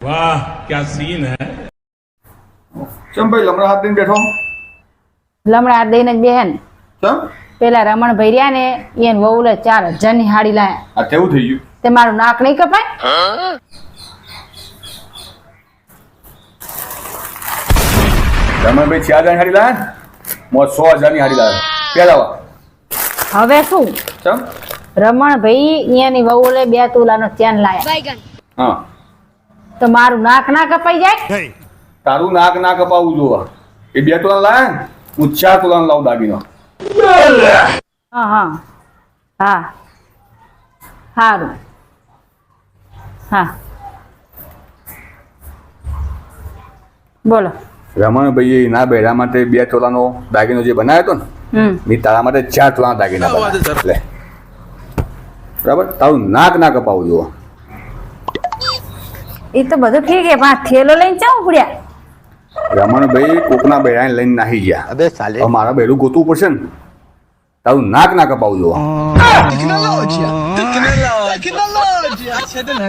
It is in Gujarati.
वाह क्या सीन है। ચમ ભાઈ લમણા હાથ દઈને બેઠો લમણા હાથ દઈને જ બેહે ને. ચમ પેલા રમણભાઈ રહ્યા ને એને વહુલે 4000 ની હાડી લાયા. આ કેવું થઈ ગયું તે મારું નાક નહીં કપાય? રમણભાઈ 4000 ની હાડી લાયા મોં 100,000 ની હાડી લાયા પેલા હવે શું? ચમ રમણભાઈ એની વહુલે 2 તોલાનો ચેન લાયા. હા તો મારું નાક ના કપાઈ જાય? તારું નાક ના કપાવું જોવા એ 2 તોલા લાયા ને હું 4 તોલાનો લાવું દાગીનો હા હા હા સારું હા બોલો. રમણભાઈએ ના બેડા માટે 2 તોલાનો દાગીનો જે બનાવ્યો હતો ને મેં તારા માટે 4 તોલાના દાગીના બનાવ્યા. લે બરાબર તારું નાક ના કપાવું જોવા. એ તો બધું ઠીક છે પણ થેલો લઈને ચાવ પડ્યા. રમણભાઈ કોકના બેડાને લઈને નાહી ગયા. અબે સાલે હવે મારા બેડું ગોતવું પડશે ને તારું નાક ના કપાવું જોવા.